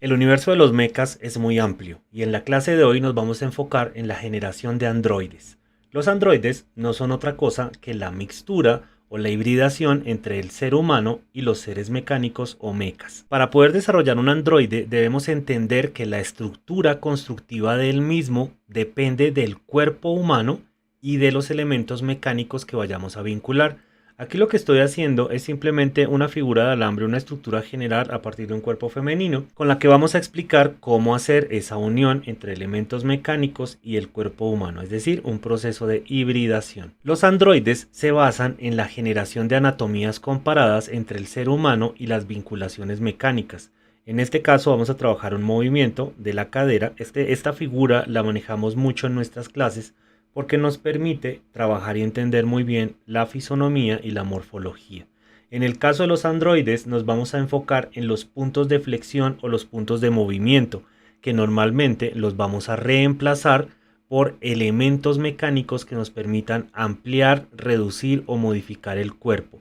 El universo de los mechas es muy amplio y en la clase de hoy nos vamos a enfocar en la generación de androides. Los androides no son otra cosa que la mixtura o la hibridación entre el ser humano y los seres mecánicos o mechas. Para poder desarrollar un androide debemos entender que la estructura constructiva del mismo depende del cuerpo humano y de los elementos mecánicos que vayamos a vincular. Aquí lo que estoy haciendo es simplemente una figura de alambre, una estructura general a partir de un cuerpo femenino, con la que vamos a explicar cómo hacer esa unión entre elementos mecánicos y el cuerpo humano, es decir, un proceso de hibridación. Los androides se basan en la generación de anatomías comparadas entre el ser humano y las vinculaciones mecánicas. En este caso vamos a trabajar un movimiento de la cadera. Esta figura la manejamos mucho en nuestras clases porque nos permite trabajar y entender muy bien la fisonomía y la morfología. En el caso de los androides nos vamos a enfocar en los puntos de flexión o los puntos de movimiento, que normalmente los vamos a reemplazar por elementos mecánicos que nos permitan ampliar, reducir o modificar el cuerpo.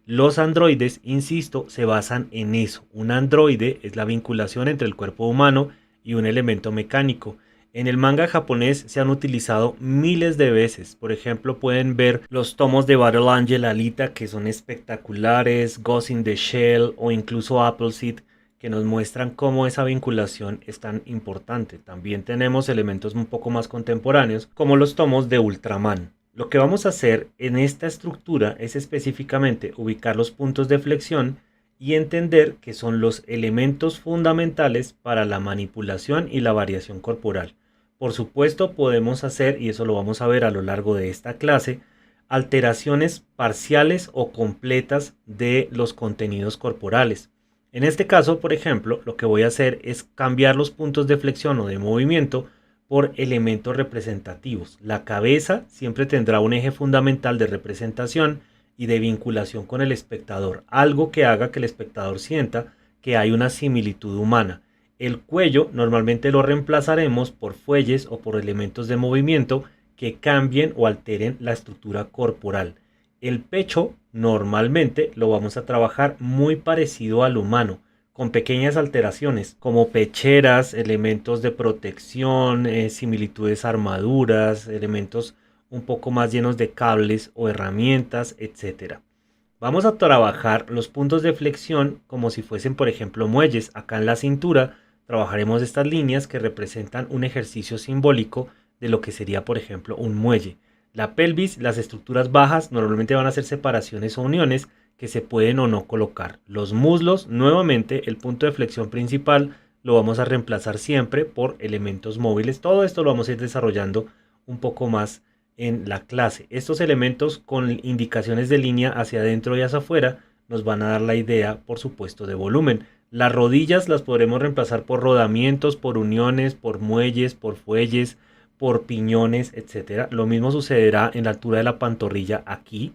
Los androides, insisto, se basan en eso. Un androide es la vinculación entre el cuerpo humano y un elemento mecánico. En el manga japonés se han utilizado miles de veces. Por ejemplo, pueden ver los tomos de Battle Angel Alita, que son espectaculares, Ghost in the Shell o incluso Appleseed, que nos muestran cómo esa vinculación es tan importante. También tenemos elementos un poco más contemporáneos, como los tomos de Ultraman. Lo que vamos a hacer en esta estructura es específicamente ubicar los puntos de flexión y entender que son los elementos fundamentales para la manipulación y la variación corporal. Por supuesto podemos hacer, y eso lo vamos a ver a lo largo de esta clase, alteraciones parciales o completas de los contenidos corporales. En este caso, por ejemplo, lo que voy a hacer es cambiar los puntos de flexión o de movimiento por elementos representativos. La cabeza siempre tendrá un eje fundamental de representación y de vinculación con el espectador, algo que haga que el espectador sienta que hay una similitud humana. El cuello normalmente lo reemplazaremos por fuelles o por elementos de movimiento que cambien o alteren la estructura corporal. El pecho normalmente lo vamos a trabajar muy parecido al humano, con pequeñas alteraciones como pecheras, elementos de protección, similitudes a armaduras, elementos un poco más llenos de cables o herramientas, etcétera. Vamos a trabajar los puntos de flexión como si fuesen, por ejemplo, muelles. Acá en la cintura trabajaremos estas líneas que representan un ejercicio simbólico de lo que sería, por ejemplo, un muelle. La pelvis, las estructuras bajas, normalmente van a ser separaciones o uniones que se pueden o no colocar. Los muslos, nuevamente, el punto de flexión principal lo vamos a reemplazar siempre por elementos móviles. Todo esto lo vamos a ir desarrollando un poco más en la clase. Estos elementos con indicaciones de línea hacia adentro y hacia afuera nos van a dar la idea, por supuesto, de volumen. Las rodillas las podremos reemplazar por rodamientos, por uniones, por muelles, por fuelles, por piñones, etcétera. Lo mismo sucederá en la altura de la pantorrilla aquí,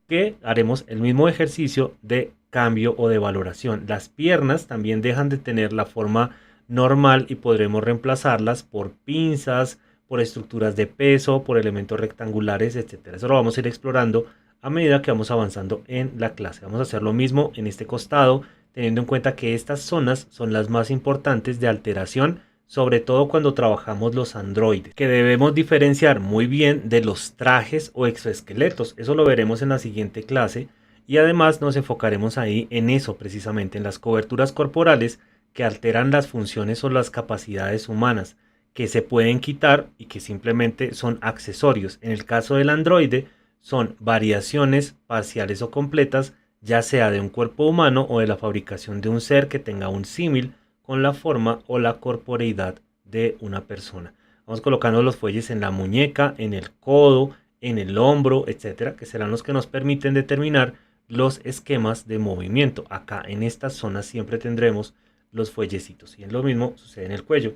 que haremos el mismo ejercicio de cambio o de valoración. Las piernas también dejan de tener la forma normal y podremos reemplazarlas por pinzas, por estructuras de peso, por elementos rectangulares, etcétera. Eso lo vamos a ir explorando a medida que vamos avanzando en la clase. Vamos a hacer lo mismo en este costado, teniendo en cuenta que estas zonas son las más importantes de alteración, sobre todo cuando trabajamos los androides, que debemos diferenciar muy bien de los trajes o exoesqueletos. Eso lo veremos en la siguiente clase y además nos enfocaremos ahí en eso, precisamente en las coberturas corporales que alteran las funciones o las capacidades humanas, que se pueden quitar y que simplemente son accesorios. En el caso del androide son variaciones parciales o completas, ya sea de un cuerpo humano o de la fabricación de un ser que tenga un símil con la forma o la corporeidad de una persona. Vamos colocando los fuelles en la muñeca, en el codo, en el hombro, etcétera, que serán los que nos permiten determinar los esquemas de movimiento. Acá en estas zonas siempre tendremos los fuellecitos y lo mismo sucede en el cuello.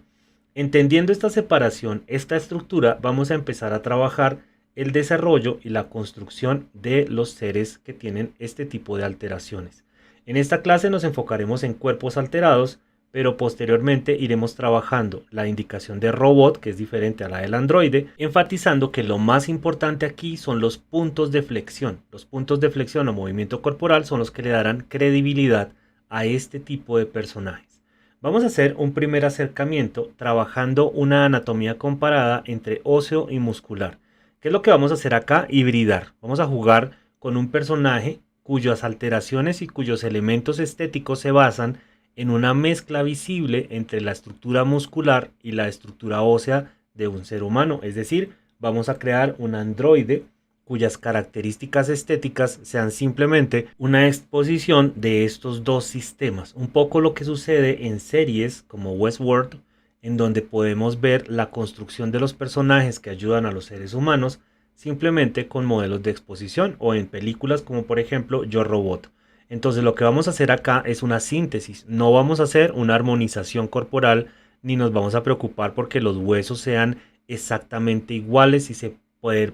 Entendiendo esta separación, esta estructura, vamos a empezar a trabajar el desarrollo y la construcción de los seres que tienen este tipo de alteraciones. En esta clase nos enfocaremos en cuerpos alterados, pero posteriormente iremos trabajando la indicación de robot, que es diferente a la del androide, enfatizando que lo más importante aquí son los puntos de flexión. Los puntos de flexión o movimiento corporal son los que le darán credibilidad a este tipo de personajes. Vamos a hacer un primer acercamiento trabajando una anatomía comparada entre óseo y muscular. ¿Qué es lo que vamos a hacer acá? Hibridar. Vamos a jugar con un personaje cuyas alteraciones y cuyos elementos estéticos se basan en una mezcla visible entre la estructura muscular y la estructura ósea de un ser humano. Es decir, vamos a crear un androide cuyas características estéticas sean simplemente una exposición de estos dos sistemas. Un poco lo que sucede en series como Westworld, en donde podemos ver la construcción de los personajes que ayudan a los seres humanos simplemente con modelos de exposición, o en películas como por ejemplo Yo Robot. Entonces lo que vamos a hacer acá es una síntesis, no vamos a hacer una armonización corporal ni nos vamos a preocupar porque los huesos sean exactamente iguales y se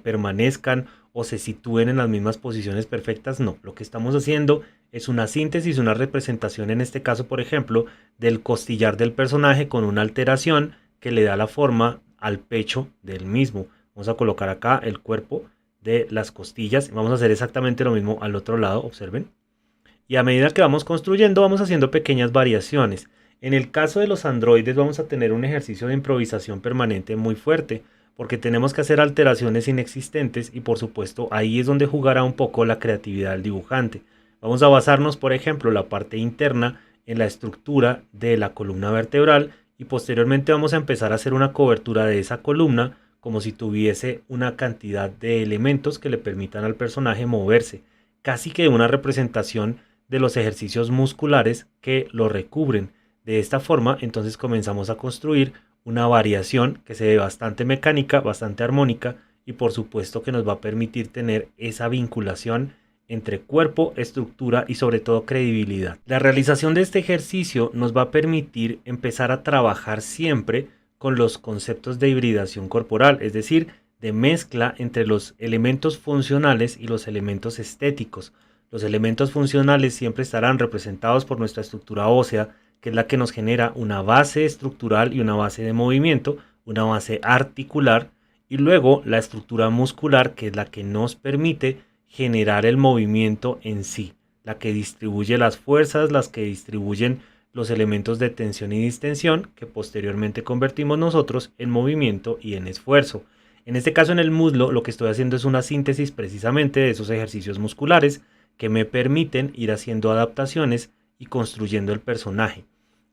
permanezcan o se sitúen en las mismas posiciones perfectas. No, lo que estamos haciendo es una síntesis, una representación, en este caso por ejemplo del costillar del personaje con una alteración que le da la forma al pecho del mismo. Vamos a colocar acá el cuerpo de las costillas, vamos a hacer exactamente lo mismo al otro lado, observen. Y a medida que vamos construyendo vamos haciendo pequeñas variaciones. En el caso de los androides vamos a tener un ejercicio de improvisación permanente muy fuerte, porque tenemos que hacer alteraciones inexistentes y por supuesto ahí es donde jugará un poco la creatividad del dibujante. Vamos a basarnos, por ejemplo, la parte interna en la estructura de la columna vertebral y posteriormente vamos a empezar a hacer una cobertura de esa columna como si tuviese una cantidad de elementos que le permitan al personaje moverse, casi que una representación de los ejercicios musculares que lo recubren. De esta forma, entonces comenzamos a construir una variación que se ve bastante mecánica, bastante armónica y por supuesto que nos va a permitir tener esa vinculación entre cuerpo, estructura y sobre todo credibilidad. La realización de este ejercicio nos va a permitir empezar a trabajar siempre con los conceptos de hibridación corporal, es decir, de mezcla entre los elementos funcionales y los elementos estéticos. Los elementos funcionales siempre estarán representados por nuestra estructura ósea, que es la que nos genera una base estructural y una base de movimiento, una base articular, y luego la estructura muscular, que es la que nos permite generar el movimiento en sí, la que distribuye las fuerzas, las que distribuyen los elementos de tensión y distensión, que posteriormente convertimos nosotros en movimiento y en esfuerzo. En este caso, en el muslo, lo que estoy haciendo es una síntesis precisamente de esos ejercicios musculares que me permiten ir haciendo adaptaciones y construyendo el personaje.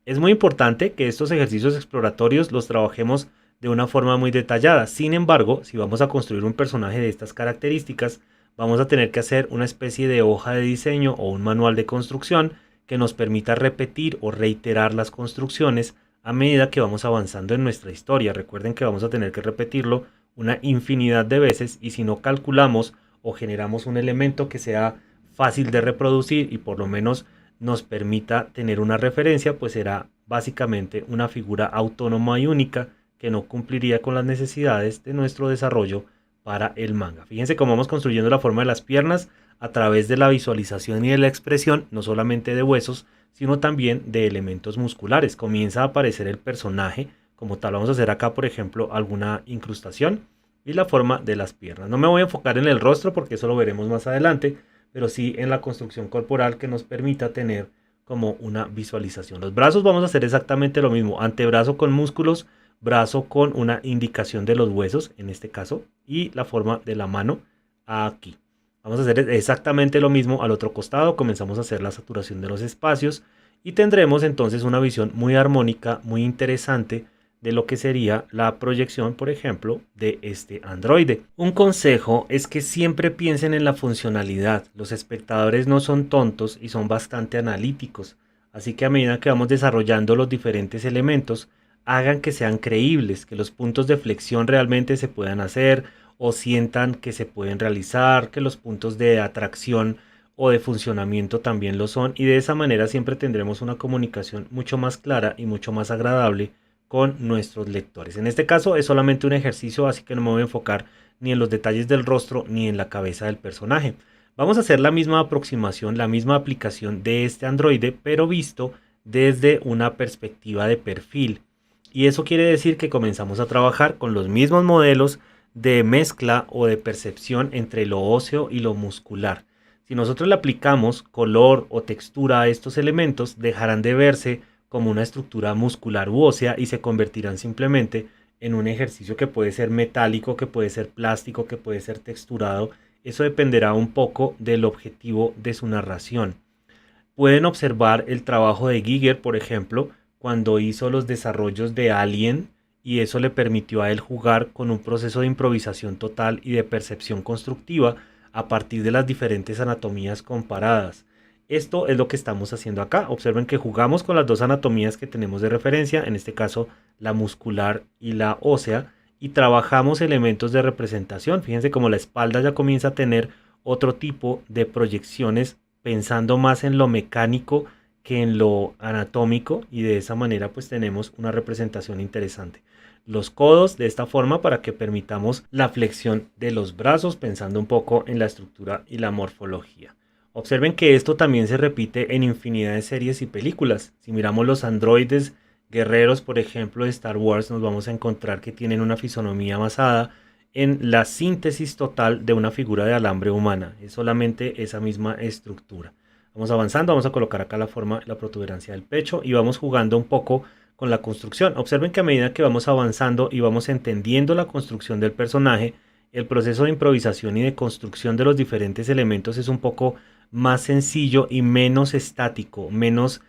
Es muy importante que estos ejercicios exploratorios los trabajemos de una forma muy detallada. Sin embargo, si vamos a construir un personaje de estas características, vamos a tener que hacer una especie de hoja de diseño o un manual de construcción que nos permita repetir o reiterar las construcciones a medida que vamos avanzando en nuestra historia. Recuerden que vamos a tener que repetirlo una infinidad de veces y si no calculamos o generamos un elemento que sea fácil de reproducir y por lo menos nos permita tener una referencia, pues será básicamente una figura autónoma y única que no cumpliría con las necesidades de nuestro desarrollo para el manga. Fíjense cómo vamos construyendo la forma de las piernas a través de la visualización y de la expresión, no solamente de huesos, sino también de elementos musculares. Comienza a aparecer el personaje como tal. Vamos a hacer acá, por ejemplo, alguna incrustación y la forma de las piernas. No me voy a enfocar en el rostro porque eso lo veremos más adelante, pero sí en la construcción corporal que nos permita tener como una visualización. Los brazos vamos a hacer exactamente lo mismo, antebrazo con músculos, brazo con una indicación de los huesos en este caso y la forma de la mano aquí. Vamos a hacer exactamente lo mismo al otro costado, comenzamos a hacer la saturación de los espacios y tendremos entonces una visión muy armónica, muy interesante de lo que sería la proyección, por ejemplo, de este androide. Un consejo es que siempre piensen en la funcionalidad. Los espectadores no son tontos y son bastante analíticos, así que a medida que vamos desarrollando los diferentes elementos, hagan que sean creíbles, que los puntos de flexión realmente se puedan hacer o sientan que se pueden realizar, que los puntos de atracción o de funcionamiento también lo son, y de esa manera siempre tendremos una comunicación mucho más clara y mucho más agradable con nuestros lectores. En este caso es solamente un ejercicio, así que no me voy a enfocar ni en los detalles del rostro ni en la cabeza del personaje. Vamos a hacer la misma aproximación, la misma aplicación de este androide, pero visto desde una perspectiva de perfil. Y eso quiere decir que comenzamos a trabajar con los mismos modelos de mezcla o de percepción entre lo óseo y lo muscular. Si nosotros le aplicamos color o textura a estos elementos, dejarán de verse como una estructura muscular u ósea y se convertirán simplemente en un ejercicio que puede ser metálico, que puede ser plástico, que puede ser texturado. Eso dependerá un poco del objetivo de su narración. Pueden observar el trabajo de Giger, por ejemplo, cuando hizo los desarrollos de Alien, y eso le permitió a él jugar con un proceso de improvisación total y de percepción constructiva a partir de las diferentes anatomías comparadas. Esto es lo que estamos haciendo acá. Observen que jugamos con las dos anatomías que tenemos de referencia, en este caso la muscular y la ósea, y trabajamos elementos de representación. Fíjense cómo la espalda ya comienza a tener otro tipo de proyecciones, pensando más en lo mecánico que en lo anatómico, y de esa manera pues tenemos una representación interesante. Los codos de esta forma para que permitamos la flexión de los brazos, pensando un poco en la estructura y la morfología. Observen que esto también se repite en infinidad de series y películas. Si miramos los androides guerreros, por ejemplo, de Star Wars, nos vamos a encontrar que tienen una fisonomía basada en la síntesis total de una figura de alambre humana. Es solamente esa misma estructura. Vamos avanzando, vamos a colocar acá la forma, la protuberancia del pecho, y vamos jugando un poco con la construcción. Observen que a medida que vamos avanzando y vamos entendiendo la construcción del personaje, el proceso de improvisación y de construcción de los diferentes elementos es un poco más sencillo y menos estático, menos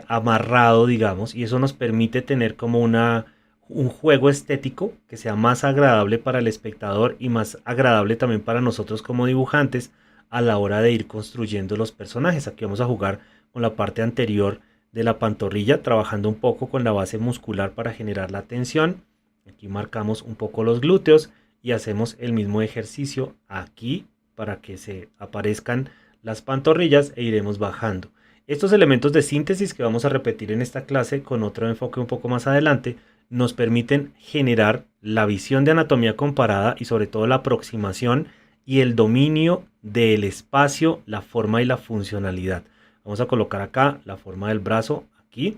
amarrado, digamos, y eso nos permite tener como un juego estético que sea más agradable para el espectador y más agradable también para nosotros como dibujantes a la hora de ir construyendo los personajes. Aquí vamos a jugar con la parte anterior de la pantorrilla, trabajando un poco con la base muscular para generar la tensión. Aquí marcamos un poco los glúteos y hacemos el mismo ejercicio aquí para que se aparezcan las pantorrillas, e iremos bajando. Estos elementos de síntesis que vamos a repetir en esta clase con otro enfoque un poco más adelante nos permiten generar la visión de anatomía comparada y sobre todo la aproximación y el dominio del espacio, la forma y la funcionalidad. Vamos a colocar acá la forma del brazo aquí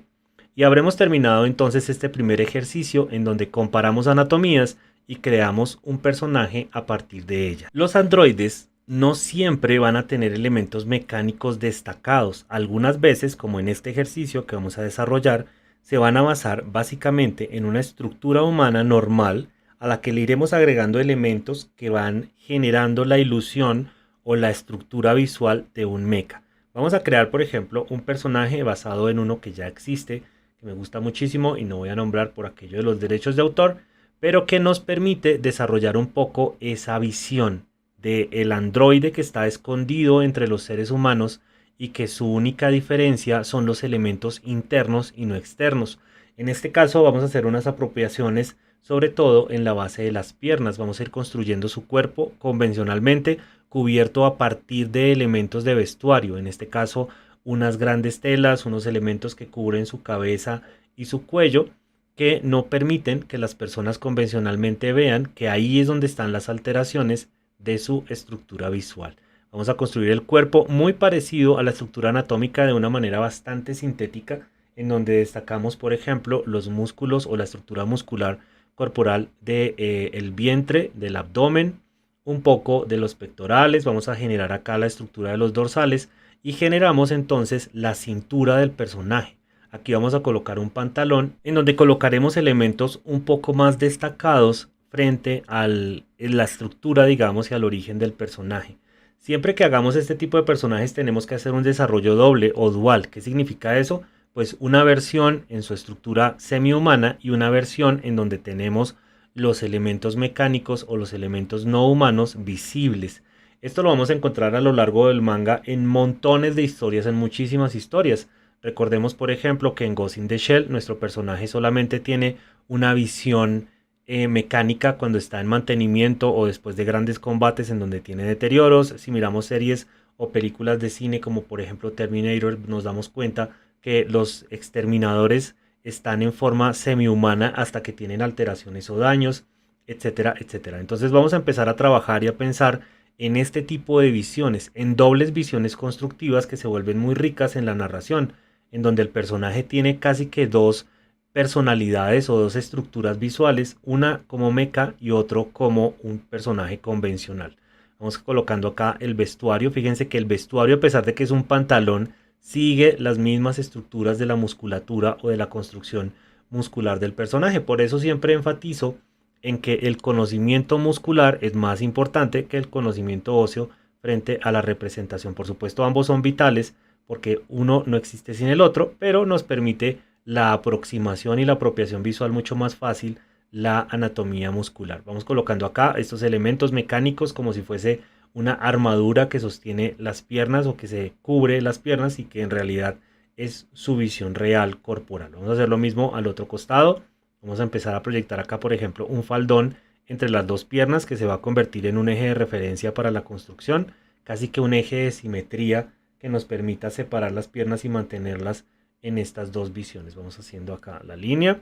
y habremos terminado entonces este primer ejercicio en donde comparamos anatomías y creamos un personaje a partir de ella. Los androides no siempre van a tener elementos mecánicos destacados. Algunas veces, como en este ejercicio que vamos a desarrollar, se van a basar básicamente en una estructura humana normal a la que le iremos agregando elementos que van generando la ilusión o la estructura visual de un mecha. Vamos a crear, por ejemplo, un personaje basado en uno que ya existe, que me gusta muchísimo y no voy a nombrar por aquello de los derechos de autor, pero que nos permite desarrollar un poco esa visión del androide que está escondido entre los seres humanos y que su única diferencia son los elementos internos y no externos. En este caso vamos a hacer unas apropiaciones sobre todo en la base de las piernas. Vamos a ir construyendo su cuerpo convencionalmente, cubierto a partir de elementos de vestuario, en este caso unas grandes telas, unos elementos que cubren su cabeza y su cuello, que no permiten que las personas convencionalmente vean que ahí es donde están las alteraciones de su estructura visual. Vamos a construir el cuerpo muy parecido a la estructura anatómica de una manera bastante sintética, en donde destacamos, por ejemplo, los músculos o la estructura muscular corporal del vientre, del abdomen, un poco de los pectorales. Vamos a generar acá la estructura de los dorsales y generamos entonces la cintura del personaje. Aquí vamos a colocar un pantalón en donde colocaremos elementos un poco más destacados frente a la estructura, digamos, y al origen del personaje. Siempre que hagamos este tipo de personajes tenemos que hacer un desarrollo doble o dual. ¿Qué significa eso? Pues una versión en su estructura semi-humana y una versión en donde tenemos los elementos mecánicos o los elementos no humanos visibles. Esto lo vamos a encontrar a lo largo del manga en montones de historias, en muchísimas historias. Recordemos, por ejemplo, que en Ghost in the Shell nuestro personaje solamente tiene una visión mecánica cuando está en mantenimiento o después de grandes combates en donde tiene deterioros. Si miramos series o películas de cine como por ejemplo Terminator, nos damos cuenta que los exterminadores están en forma semi-humana hasta que tienen alteraciones o daños, etcétera, etcétera. Entonces vamos a empezar a trabajar y a pensar en este tipo de visiones, en dobles visiones constructivas que se vuelven muy ricas en la narración, en donde el personaje tiene casi que dos personalidades o dos estructuras visuales, una como mecha y otro como un personaje convencional. Vamos colocando acá el vestuario. Fíjense que el vestuario, a pesar de que es un pantalón, sigue las mismas estructuras de la musculatura o de la construcción muscular del personaje. Por eso siempre enfatizo en que el conocimiento muscular es más importante que el conocimiento óseo frente a la representación. Por supuesto, ambos son vitales porque uno no existe sin el otro, pero nos permite la aproximación y la apropiación visual mucho más fácil la anatomía muscular. Vamos colocando acá estos elementos mecánicos como si fuese una armadura que sostiene las piernas o que se cubre las piernas y que en realidad es su visión real corporal. Vamos a hacer lo mismo al otro costado. Vamos a empezar a proyectar acá, por ejemplo, un faldón entre las dos piernas que se va a convertir en un eje de referencia para la construcción, casi que un eje de simetría que nos permita separar las piernas y mantenerlas en estas dos visiones. Vamos haciendo acá la línea,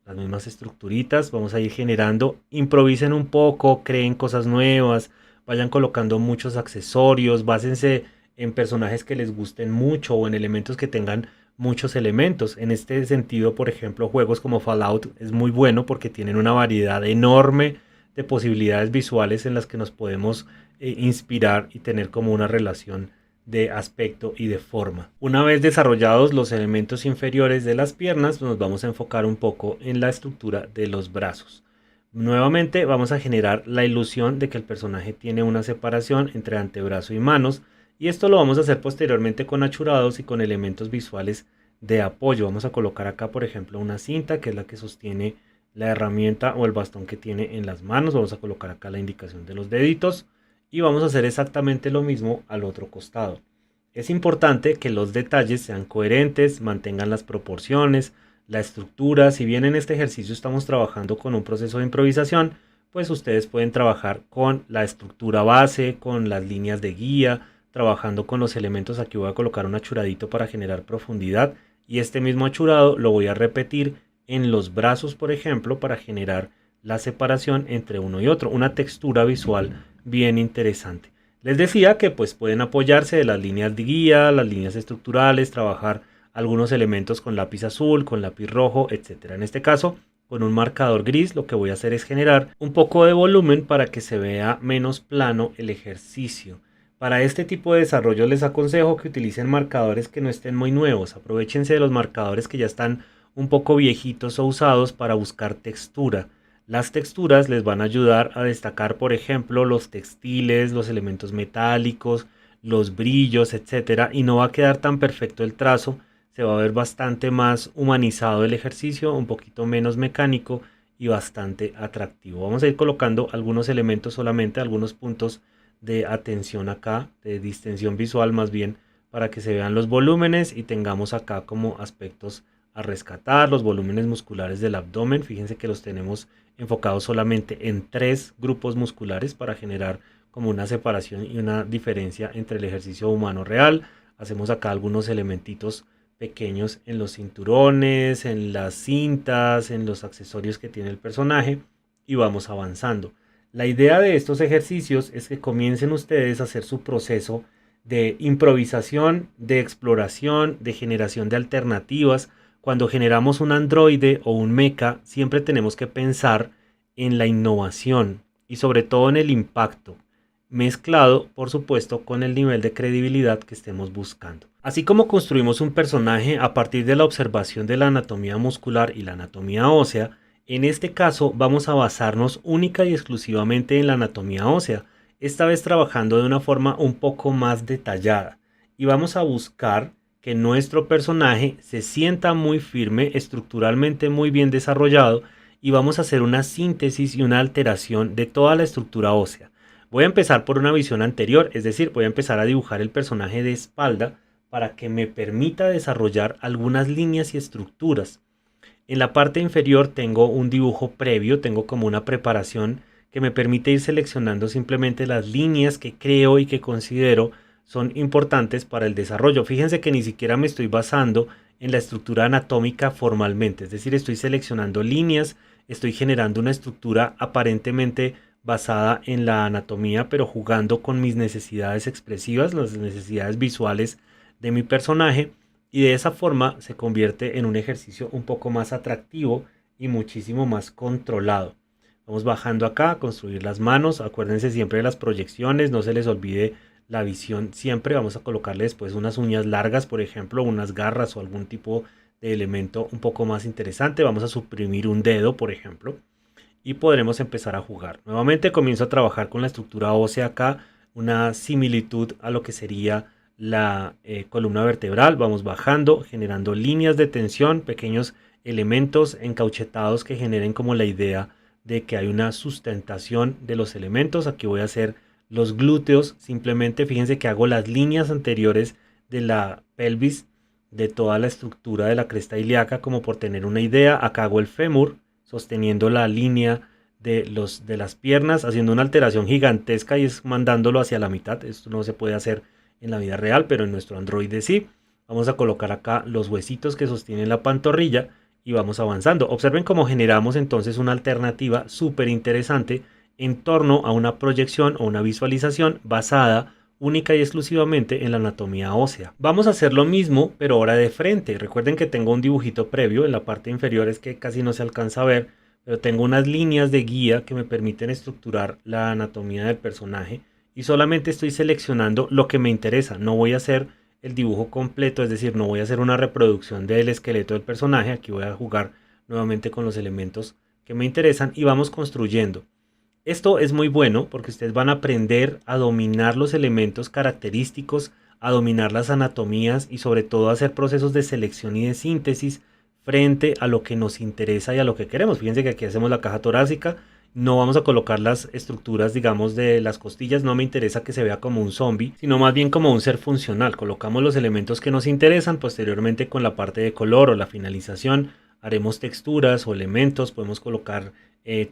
las mismas estructuritas, vamos a ir generando, improvisen un poco, creen cosas nuevas, vayan colocando muchos accesorios, básense en personajes que les gusten mucho o en elementos que tengan muchos elementos. En este sentido, por ejemplo, juegos como Fallout es muy bueno porque tienen una variedad enorme de posibilidades visuales en las que nos podemos inspirar y tener como una relación de aspecto y de forma. Una vez desarrollados los elementos inferiores de las piernas, nos vamos a enfocar un poco en la estructura de los brazos. Nuevamente vamos a generar la ilusión de que el personaje tiene una separación entre antebrazo y manos, y esto lo vamos a hacer posteriormente con achurados y con elementos visuales de apoyo. Vamos a colocar acá, por ejemplo, una cinta que es la que sostiene la herramienta o el bastón que tiene en las manos. Vamos a colocar acá la indicación de los deditos y vamos a hacer exactamente lo mismo al otro costado. Es importante que los detalles sean coherentes, mantengan las proporciones, la estructura. Si bien en este ejercicio estamos trabajando con un proceso de improvisación, pues ustedes pueden trabajar con la estructura base, con las líneas de guía, trabajando con los elementos. Aquí voy a colocar un achuradito para generar profundidad y este mismo achurado lo voy a repetir en los brazos, por ejemplo, para generar la separación entre uno y otro, una textura visual bien interesante. Les decía que pues pueden apoyarse de las líneas de guía, las líneas estructurales, trabajar algunos elementos con lápiz azul, con lápiz rojo, etcétera. En este caso, con un marcador gris, lo que voy a hacer es generar un poco de volumen para que se vea menos plano el ejercicio. Para este tipo de desarrollo les aconsejo que utilicen marcadores que no estén muy nuevos. Aprovechense de los marcadores que ya están un poco viejitos o usados para buscar textura. Las texturas les van a ayudar a destacar, por ejemplo, los textiles, los elementos metálicos, los brillos, etcétera, y no va a quedar tan perfecto el trazo. Se va a ver bastante más humanizado el ejercicio, un poquito menos mecánico y bastante atractivo. Vamos a ir colocando algunos elementos solamente, algunos puntos de atención acá, de distensión visual más bien, para que se vean los volúmenes y tengamos acá como aspectos a rescatar, los volúmenes musculares del abdomen. Fíjense que los tenemos enfocados solamente en 3 grupos musculares para generar como una separación y una diferencia entre el ejercicio humano real. Hacemos acá algunos elementitos pequeños en los cinturones, en las cintas, en los accesorios que tiene el personaje y vamos avanzando. La idea de estos ejercicios es que comiencen ustedes a hacer su proceso de improvisación, de exploración, de generación de alternativas. Cuando generamos un androide o un mecha, siempre tenemos que pensar en la innovación y sobre todo en el impacto, mezclado por supuesto con el nivel de credibilidad que estemos buscando. Así como construimos un personaje a partir de la observación de la anatomía muscular y la anatomía ósea, en este caso vamos a basarnos única y exclusivamente en la anatomía ósea, esta vez trabajando de una forma un poco más detallada, y vamos a buscar que nuestro personaje se sienta muy firme, estructuralmente muy bien desarrollado, y vamos a hacer una síntesis y una alteración de toda la estructura ósea. Voy a empezar por una visión anterior, es decir, voy a empezar a dibujar el personaje de espalda para que me permita desarrollar algunas líneas y estructuras. En la parte inferior tengo un dibujo previo, tengo como una preparación que me permite ir seleccionando simplemente las líneas que creo y que considero son importantes para el desarrollo. Fíjense que ni siquiera me estoy basando en la estructura anatómica formalmente, es decir, estoy seleccionando líneas, estoy generando una estructura aparentemente basada en la anatomía, pero jugando con mis necesidades expresivas, las necesidades visuales de mi personaje, y de esa forma se convierte en un ejercicio un poco más atractivo y muchísimo más controlado. Vamos bajando acá, construir las manos, acuérdense siempre de las proyecciones, no se les olvide la visión siempre. Vamos a colocarle después unas uñas largas, por ejemplo, unas garras o algún tipo de elemento un poco más interesante. Vamos a suprimir un dedo, por ejemplo, y podremos empezar a jugar. Nuevamente comienzo a trabajar con la estructura ósea acá, una similitud a lo que sería la columna vertebral. Vamos bajando, generando líneas de tensión, pequeños elementos encauchetados que generen como la idea de que hay una sustentación de los elementos. Aquí voy a hacer los glúteos. Simplemente fíjense que hago las líneas anteriores de la pelvis, de toda la estructura de la cresta ilíaca, como por tener una idea. Acá hago el fémur, sosteniendo la línea de las piernas, haciendo una alteración gigantesca y es mandándolo hacia la mitad. Esto no se puede hacer en la vida real, pero en nuestro androide sí. Vamos a colocar acá los huesitos que sostienen la pantorrilla y vamos avanzando. Observen cómo generamos entonces una alternativa súper interesante en torno a una proyección o una visualización basada única y exclusivamente en la anatomía ósea. Vamos a hacer lo mismo, pero ahora de frente. Recuerden que tengo un dibujito previo en la parte inferior, es que casi no se alcanza a ver, pero tengo unas líneas de guía que me permiten estructurar la anatomía del personaje y solamente estoy seleccionando lo que me interesa. No voy a hacer el dibujo completo, es decir, no voy a hacer una reproducción del esqueleto del personaje. Aquí voy a jugar nuevamente con los elementos que me interesan y vamos construyendo. Esto es muy bueno porque ustedes van a aprender a dominar los elementos característicos, a dominar las anatomías y sobre todo a hacer procesos de selección y de síntesis frente a lo que nos interesa y a lo que queremos. Fíjense que aquí hacemos la caja torácica, no vamos a colocar las estructuras, digamos, de las costillas, no me interesa que se vea como un zombie, sino más bien como un ser funcional. Colocamos los elementos que nos interesan, posteriormente con la parte de color o la finalización haremos texturas o elementos, podemos colocar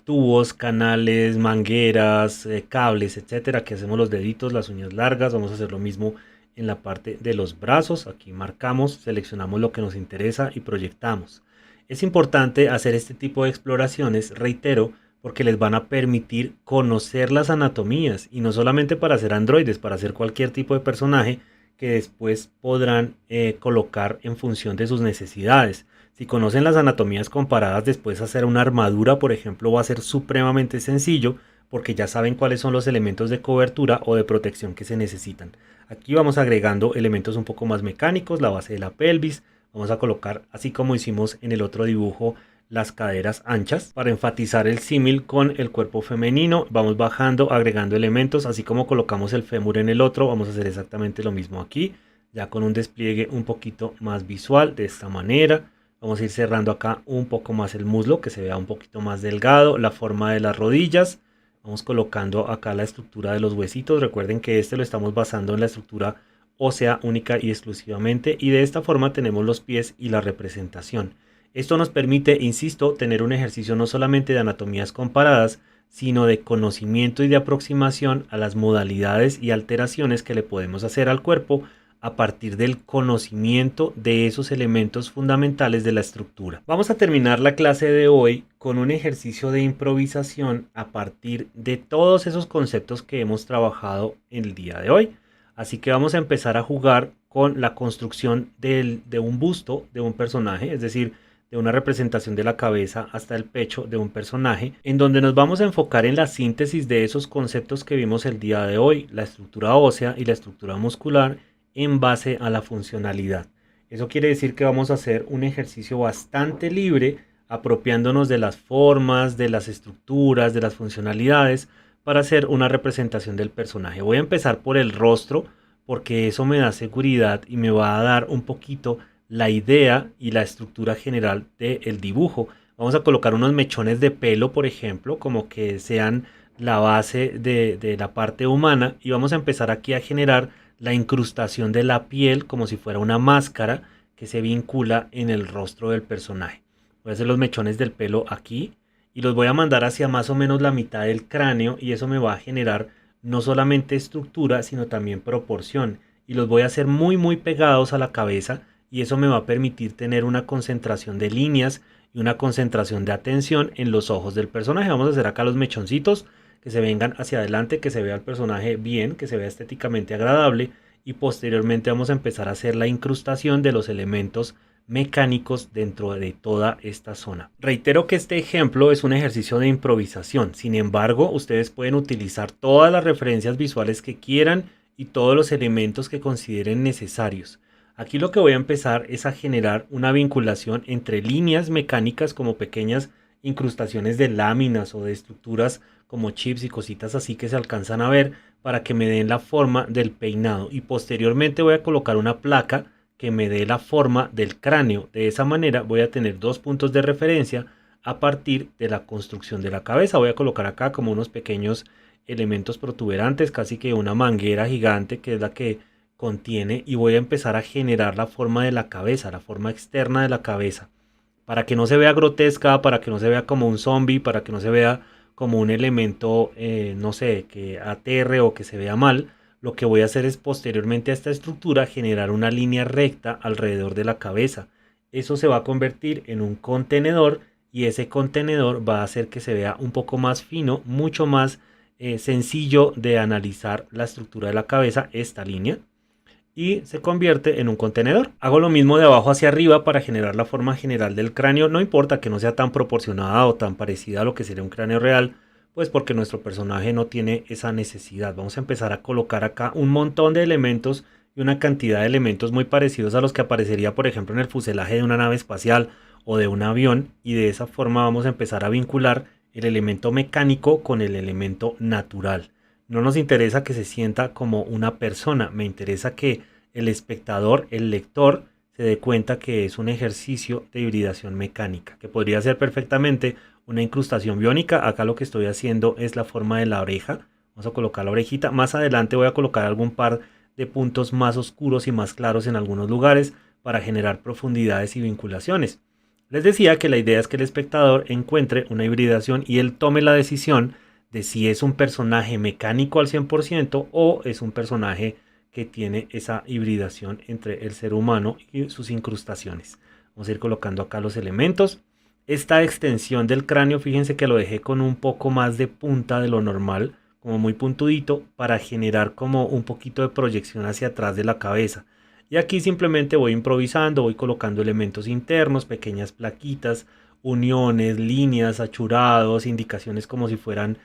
tubos, canales, mangueras, cables, etcétera. Aquí hacemos los deditos, las uñas largas. Vamos a hacer lo mismo en la parte de los brazos. Aquí marcamos, seleccionamos lo que nos interesa y proyectamos. Es importante hacer este tipo de exploraciones, reitero, porque les van a permitir conocer las anatomías y no solamente para hacer androides, para hacer cualquier tipo de personaje que después podrán colocar en función de sus necesidades. Si conocen las anatomías comparadas, después hacer una armadura, por ejemplo, va a ser supremamente sencillo porque ya saben cuáles son los elementos de cobertura o de protección que se necesitan. Aquí vamos agregando elementos un poco más mecánicos, la base de la pelvis. Vamos a colocar, así como hicimos en el otro dibujo, las caderas anchas para enfatizar el símil con el cuerpo femenino. Vamos bajando, agregando elementos, así como colocamos el fémur en el otro, vamos a hacer exactamente lo mismo aquí, ya con un despliegue un poquito más visual de esta manera. Vamos a ir cerrando acá un poco más el muslo, que se vea un poquito más delgado, la forma de las rodillas. Vamos colocando acá la estructura de los huesitos. Recuerden que este lo estamos basando en la estructura ósea única y exclusivamente. Y de esta forma tenemos los pies y la representación. Esto nos permite, insisto, tener un ejercicio no solamente de anatomías comparadas, sino de conocimiento y de aproximación a las modalidades y alteraciones que le podemos hacer al cuerpo a partir del conocimiento de esos elementos fundamentales de la estructura. Vamos a terminar la clase de hoy con un ejercicio de improvisación a partir de todos esos conceptos que hemos trabajado el día de hoy. Así que vamos a empezar a jugar con la construcción de un busto de un personaje, es decir, de una representación de la cabeza hasta el pecho de un personaje, en donde nos vamos a enfocar en la síntesis de esos conceptos que vimos el día de hoy, la estructura ósea y la estructura muscular, en base a la funcionalidad. Eso quiere decir que vamos a hacer un ejercicio bastante libre, apropiándonos de las formas, de las estructuras, de las funcionalidades, para hacer una representación del personaje. Voy a empezar por el rostro, porque eso me da seguridad y me va a dar un poquito la idea y la estructura general del dibujo. Vamos a colocar unos mechones de pelo, por ejemplo, como que sean la base de la parte humana, y vamos a empezar aquí a generar la incrustación de la piel como si fuera una máscara que se vincula en el rostro del personaje. Voy a hacer los mechones del pelo aquí y los voy a mandar hacia más o menos la mitad del cráneo, y eso me va a generar no solamente estructura sino también proporción, y los voy a hacer muy pegados a la cabeza, y eso me va a permitir tener una concentración de líneas y una concentración de atención en los ojos del personaje. Vamos a hacer acá los mechoncitos que se vengan hacia adelante, que se vea el personaje bien, que se vea estéticamente agradable, y posteriormente vamos a empezar a hacer la incrustación de los elementos mecánicos dentro de toda esta zona. Reitero que este ejemplo es un ejercicio de improvisación, sin embargo ustedes pueden utilizar todas las referencias visuales que quieran y todos los elementos que consideren necesarios. Aquí lo que voy a empezar es a generar una vinculación entre líneas mecánicas como pequeñas incrustaciones de láminas o de estructuras como chips y cositas así que se alcanzan a ver para que me den la forma del peinado, y posteriormente voy a colocar una placa que me dé la forma del cráneo. De esa manera voy a tener dos puntos de referencia a partir de la construcción de la cabeza. Voy a colocar acá como unos pequeños elementos protuberantes, casi que una manguera gigante que es la que contiene, y voy a empezar a generar la forma de la cabeza, la forma externa de la cabeza, para que no se vea grotesca, para que no se vea como un zombie, para que no se vea como un elemento, no sé, que aterre o que se vea mal. Lo que voy a hacer es posteriormente a esta estructura generar una línea recta alrededor de la cabeza. Eso se va a convertir en un contenedor, y ese contenedor va a hacer que se vea un poco más fino, mucho más sencillo de analizar la estructura de la cabeza, esta línea, y se convierte en un contenedor. Hago lo mismo de abajo hacia arriba para generar la forma general del cráneo. No importa que no sea tan proporcionada o tan parecida a lo que sería un cráneo real, pues porque nuestro personaje no tiene esa necesidad. Vamos a empezar a colocar acá un montón de elementos y una cantidad de elementos muy parecidos a los que aparecería, por ejemplo, en el fuselaje de una nave espacial o de un avión, y de esa forma vamos a empezar a vincular el elemento mecánico con el elemento natural. No nos interesa que se sienta como una persona, me interesa que el espectador, el lector, se dé cuenta que es un ejercicio de hibridación mecánica, que podría ser perfectamente una incrustación biónica. Acá lo que estoy haciendo es la forma de la oreja. Vamos a colocar la orejita. Más adelante voy a colocar algún par de puntos más oscuros y más claros en algunos lugares para generar profundidades y vinculaciones. Les decía que la idea es que el espectador encuentre una hibridación y él tome la decisión de si es un personaje mecánico al 100% o es un personaje que tiene esa hibridación entre el ser humano y sus incrustaciones. Vamos a ir colocando acá los elementos. Esta extensión del cráneo, fíjense que lo dejé con un poco más de punta de lo normal, como muy puntudito, para generar como un poquito de proyección hacia atrás de la cabeza. Y aquí simplemente voy improvisando, voy colocando elementos internos, pequeñas plaquitas, uniones, líneas, achurados, indicaciones como si fueran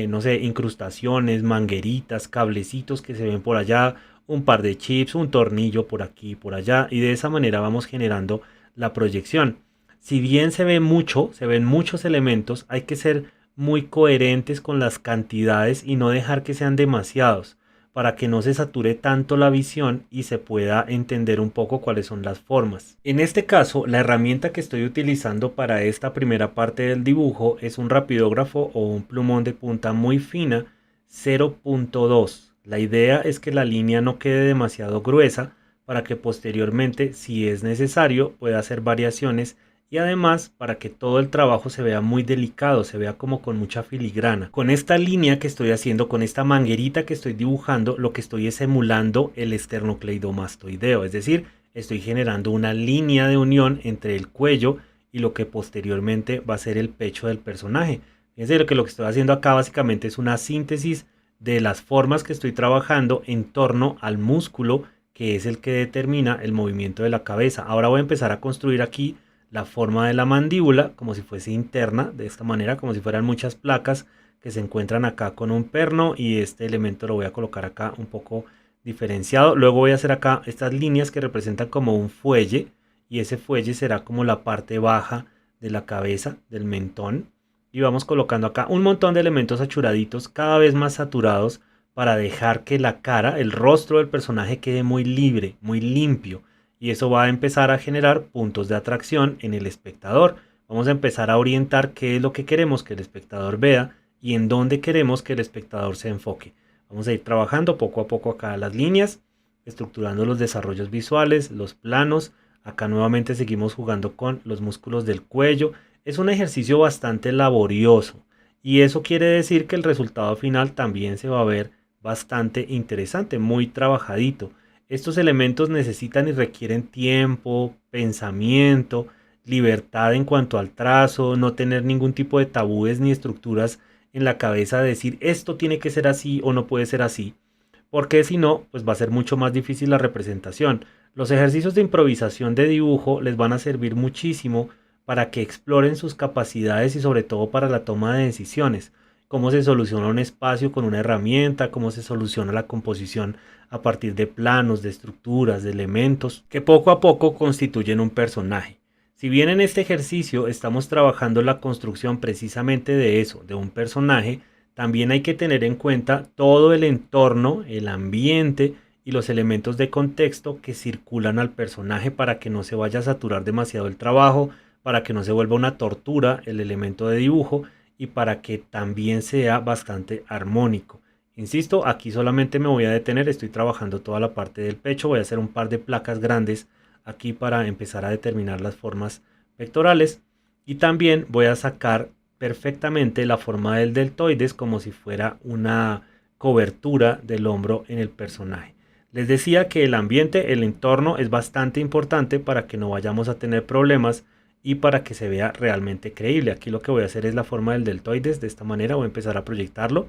no sé, incrustaciones, mangueritas, cablecitos que se ven por allá, un par de chips, un tornillo por aquí y por allá, y de esa manera vamos generando la proyección. Si bien se ve mucho, se ven muchos elementos, hay que ser muy coherentes con las cantidades y no dejar que sean demasiados, para que no se sature tanto la visión y se pueda entender un poco cuáles son las formas. En este caso, la herramienta que estoy utilizando para esta primera parte del dibujo es un rapidógrafo o un plumón de punta muy fina 0.2. La idea es que la línea no quede demasiado gruesa para que posteriormente, si es necesario, pueda hacer variaciones, y además para que todo el trabajo se vea muy delicado, se vea como con mucha filigrana. Con esta línea que estoy haciendo, con esta manguerita que estoy dibujando, lo que estoy es emulando el esternocleidomastoideo, es decir, estoy generando una línea de unión entre el cuello y lo que posteriormente va a ser el pecho del personaje. Fíjense lo que estoy haciendo acá básicamente es una síntesis de las formas que estoy trabajando en torno al músculo, que es el que determina el movimiento de la cabeza. Ahora voy a empezar a construir aquí la forma de la mandíbula como si fuese interna, de esta manera, como si fueran muchas placas que se encuentran acá con un perno, y este elemento lo voy a colocar acá un poco diferenciado. Luego voy a hacer acá estas líneas que representan como un fuelle, y ese fuelle será como la parte baja de la cabeza, del mentón, y vamos colocando acá un montón de elementos achuraditos, cada vez más saturados, para dejar que la cara, el rostro del personaje quede muy libre, muy limpio. Y eso va a empezar a generar puntos de atracción en el espectador. Vamos a empezar a orientar qué es lo que queremos que el espectador vea y en dónde queremos que el espectador se enfoque. Vamos a ir trabajando poco a poco acá las líneas, estructurando los desarrollos visuales, los planos. Acá nuevamente seguimos jugando con los músculos del cuello. Es un ejercicio bastante laborioso, y eso quiere decir que el resultado final también se va a ver bastante interesante, muy trabajadito. Estos elementos necesitan y requieren tiempo, pensamiento, libertad en cuanto al trazo, no tener ningún tipo de tabúes ni estructuras en la cabeza de decir esto tiene que ser así o no puede ser así, porque si no, pues va a ser mucho más difícil la representación. Los ejercicios de improvisación de dibujo les van a servir muchísimo para que exploren sus capacidades y sobre todo para la toma de decisiones. cómo se soluciona un espacio con una herramienta, cómo se soluciona la composición a partir de planos, de estructuras, de elementos, que poco a poco constituyen un personaje. Si bien en este ejercicio estamos trabajando la construcción precisamente de eso, de un personaje, también hay que tener en cuenta todo el entorno, el ambiente y los elementos de contexto que circulan al personaje para que no se vaya a saturar demasiado el trabajo, para que no se vuelva una tortura el elemento de dibujo y para que también sea bastante armónico. Insisto, aquí solamente me voy a detener, estoy trabajando toda la parte del pecho, voy a hacer un par de placas grandes aquí para empezar a determinar las formas pectorales y también voy a sacar perfectamente la forma del deltoides como si fuera una cobertura del hombro en el personaje. Les decía que el ambiente, el entorno es bastante importante para que no vayamos a tener problemas y para que se vea realmente creíble. Aquí lo que voy a hacer es la forma del deltoides, de esta manera voy a empezar a proyectarlo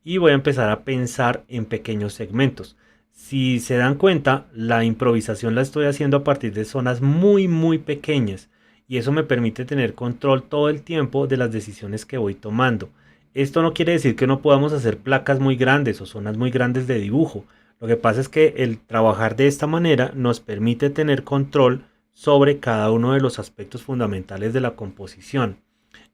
y voy a empezar a pensar en pequeños segmentos. Si se dan cuenta, la improvisación la estoy haciendo a partir de zonas muy pequeñas y eso me permite tener control todo el tiempo de las decisiones que voy tomando. Esto no quiere decir que no podamos hacer placas muy grandes o zonas muy grandes de dibujo. Lo que pasa es que el trabajar de esta manera nos permite tener control sobre cada uno de los aspectos fundamentales de la composición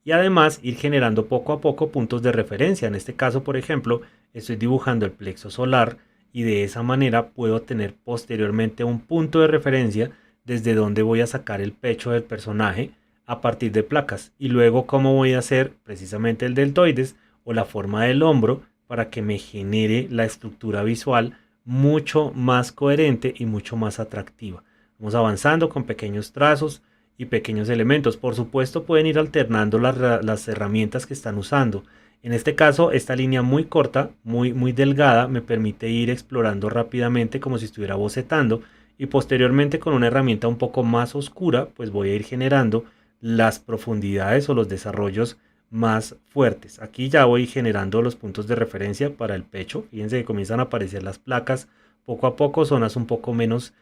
y además ir generando poco a poco puntos de referencia. En este caso, por ejemplo, estoy dibujando el plexo solar y de esa manera puedo tener posteriormente un punto de referencia desde donde voy a sacar el pecho del personaje a partir de placas y luego cómo voy a hacer precisamente el deltoides o la forma del hombro para que me genere la estructura visual mucho más coherente y mucho más atractiva. Vamos avanzando con pequeños trazos y pequeños elementos. Por supuesto pueden ir alternando las herramientas que están usando. En este caso esta línea muy corta, muy delgada me permite ir explorando rápidamente como si estuviera bocetando y posteriormente con una herramienta un poco más oscura pues voy a ir generando las profundidades o los desarrollos más fuertes. Aquí ya voy generando los puntos de referencia para el pecho. Fíjense que comienzan a aparecer las placas poco a poco, zonas un poco menos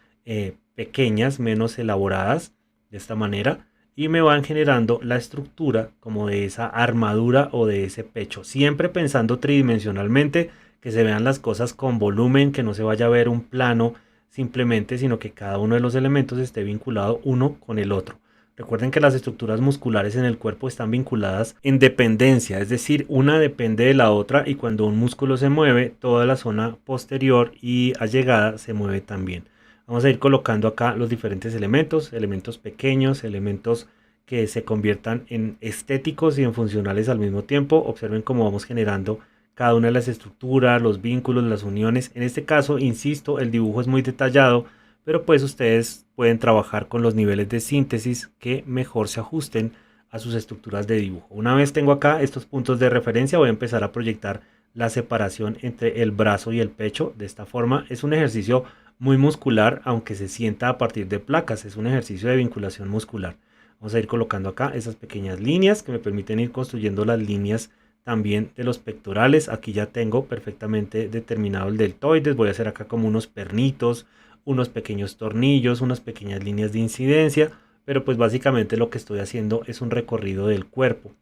pequeñas, menos elaboradas de esta manera y me van generando la estructura como de esa armadura o de ese pecho, siempre pensando tridimensionalmente, que se vean las cosas con volumen, que no se vaya a ver un plano simplemente, sino que cada uno de los elementos esté vinculado uno con el otro. Recuerden que las estructuras musculares en el cuerpo están vinculadas en dependencia, es decir, una depende de la otra y cuando un músculo se mueve, toda la zona posterior y allegada se mueve también. Vamos a ir colocando acá los diferentes elementos, elementos pequeños, elementos que se conviertan en estéticos y en funcionales al mismo tiempo. Observen cómo vamos generando cada una de las estructuras, los vínculos, las uniones. En este caso, insisto, el dibujo es muy detallado, pero pues ustedes pueden trabajar con los niveles de síntesis que mejor se ajusten a sus estructuras de dibujo. Una vez tengo acá estos puntos de referencia, voy a empezar a proyectar la separación entre el brazo y el pecho. De esta forma es un ejercicio muy muscular, aunque se sienta a partir de placas, es un ejercicio de vinculación muscular. Vamos a ir colocando acá esas pequeñas líneas que me permiten ir construyendo las líneas también de los pectorales. Aquí ya tengo perfectamente determinado el deltoides, voy a hacer acá como unos pernitos, unos pequeños tornillos, unas pequeñas líneas de incidencia, pero pues básicamente lo que estoy haciendo es un recorrido del cuerpo.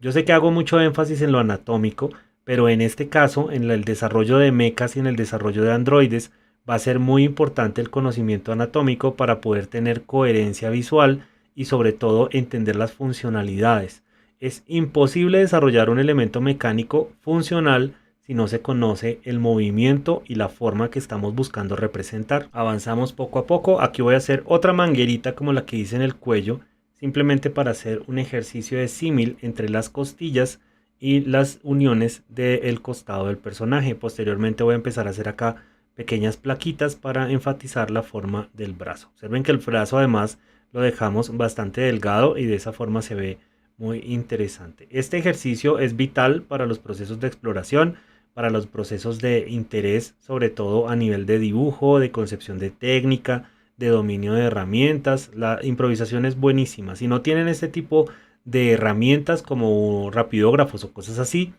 Yo sé que hago mucho énfasis en lo anatómico, pero en este caso, en el desarrollo de mechas y en el desarrollo de androides, va a ser muy importante el conocimiento anatómico para poder tener coherencia visual y sobre todo entender las funcionalidades. Es imposible desarrollar un elemento mecánico funcional si no se conoce el movimiento y la forma que estamos buscando representar. Avanzamos poco a poco. Aquí voy a hacer otra manguerita como la que hice en el cuello, simplemente para hacer un ejercicio de símil entre las costillas y las uniones del costado del personaje. Posteriormente voy a empezar a hacer acá pequeñas plaquitas para enfatizar la forma del brazo. Observen que el brazo además lo dejamos bastante delgado y de esa forma se ve muy interesante. Este ejercicio es vital para los procesos de exploración, para los procesos de interés, sobre todo a nivel de dibujo, de concepción de técnica, de dominio de herramientas. La improvisación es buenísima. Si no tienen este tipo de herramientas como rapidógrafos o cosas así,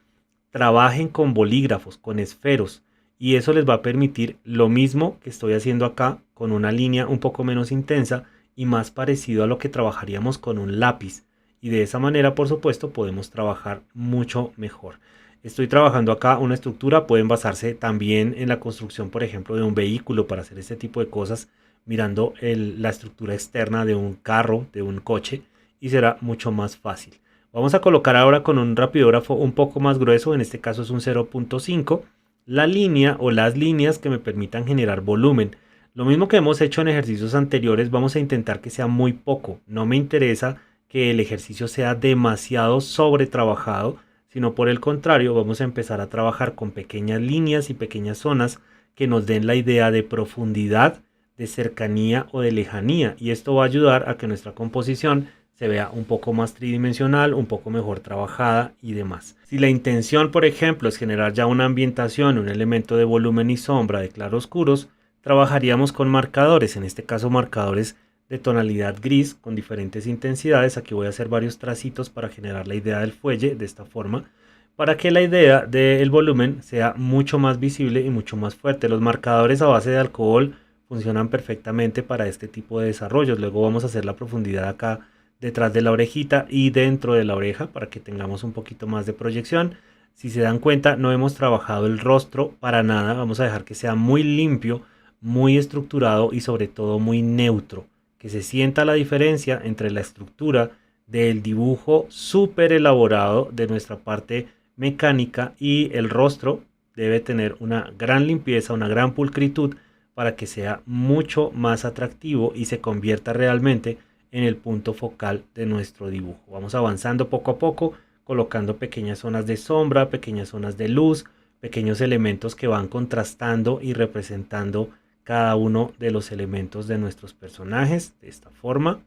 trabajen con bolígrafos, con esferos, y eso les va a permitir lo mismo que estoy haciendo acá, con una línea un poco menos intensa y más parecido a lo que trabajaríamos con un lápiz. y de esa manera, por supuesto, podemos trabajar mucho mejor. Estoy trabajando acá una estructura, pueden basarse también en la construcción, por ejemplo, de un vehículo para hacer este tipo de cosas, mirando la estructura externa de un carro, de un coche, y será mucho más fácil. Vamos a colocar ahora con un rapidógrafo un poco más grueso, en este caso es un 0.5, la línea o las líneas que me permitan generar volumen. Lo mismo que hemos hecho en ejercicios anteriores, vamos a intentar que sea muy poco. No me interesa que el ejercicio sea demasiado sobretrabajado, sino por el contrario, vamos a empezar a trabajar con pequeñas líneas y pequeñas zonas que nos den la idea de profundidad, de cercanía o de lejanía, y esto va a ayudar a que nuestra composición se vea un poco más tridimensional, un poco mejor trabajada y demás. Si la intención, por ejemplo, es generar ya una ambientación, un elemento de volumen y sombra de claroscuros, trabajaríamos con marcadores, en este caso marcadores de tonalidad gris con diferentes intensidades. Aquí voy a hacer varios tracitos para generar la idea del fuelle de esta forma, para que la idea del volumen sea mucho más visible y mucho más fuerte. Los marcadores a base de alcohol funcionan perfectamente para este tipo de desarrollos. Luego vamos a hacer la profundidad acá detrás de la orejita y dentro de la oreja para que tengamos un poquito más de proyección. Si se dan cuenta, no hemos trabajado el rostro para nada. Vamos a dejar que sea muy limpio, muy estructurado y sobre todo muy neutro, que se sienta la diferencia entre la estructura del dibujo súper elaborado de nuestra parte mecánica y el rostro. Debe tener una gran limpieza, una gran pulcritud para que sea mucho más atractivo y se convierta realmente en el punto focal de nuestro dibujo. Vamos avanzando poco a poco, colocando pequeñas zonas de sombra, pequeñas zonas de luz, pequeños elementos que van contrastando y representando cada uno de los elementos de nuestros personajes de esta forma.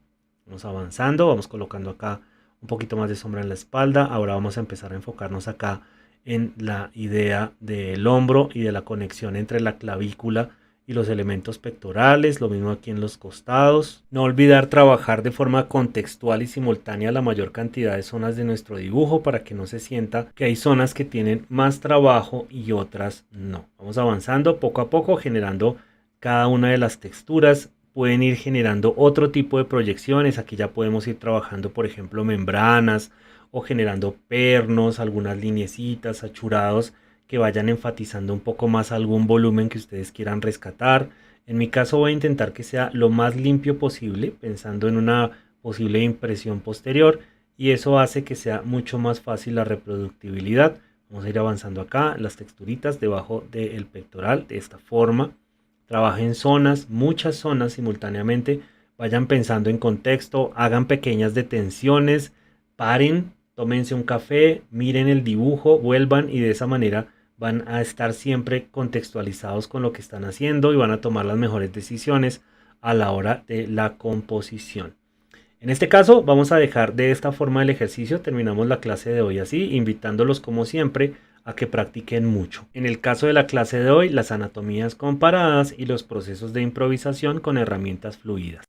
Vamos avanzando, vamos colocando acá un poquito más de sombra en la espalda. Ahora vamos a empezar a enfocarnos acá en la idea del hombro y de la conexión entre la clavícula y los elementos pectorales, lo mismo aquí en los costados. No olvidar trabajar de forma contextual y simultánea la mayor cantidad de zonas de nuestro dibujo para que no se sienta que hay zonas que tienen más trabajo y otras no. Vamos avanzando poco a poco, generando cada una de las texturas. Pueden ir generando otro tipo de proyecciones. Aquí ya podemos ir trabajando, por ejemplo, membranas o generando pernos, algunas lineecitas, achurados que vayan enfatizando un poco más algún volumen que ustedes quieran rescatar. En mi caso voy a intentar que sea lo más limpio posible, pensando en una posible impresión posterior, y eso hace que sea mucho más fácil la reproductibilidad. Vamos a ir avanzando acá, las texturitas debajo del pectoral, de esta forma. Trabajen zonas, muchas zonas simultáneamente, vayan pensando en contexto, hagan pequeñas detenciones, paren, tómense un café, miren el dibujo, vuelvan y de esa manera van a estar siempre contextualizados con lo que están haciendo y van a tomar las mejores decisiones a la hora de la composición. En este caso vamos a dejar de esta forma el ejercicio, terminamos la clase de hoy así, invitándolos como siempre a que practiquen mucho. En el caso de la clase de hoy, las anatomías comparadas y los procesos de improvisación con herramientas fluidas.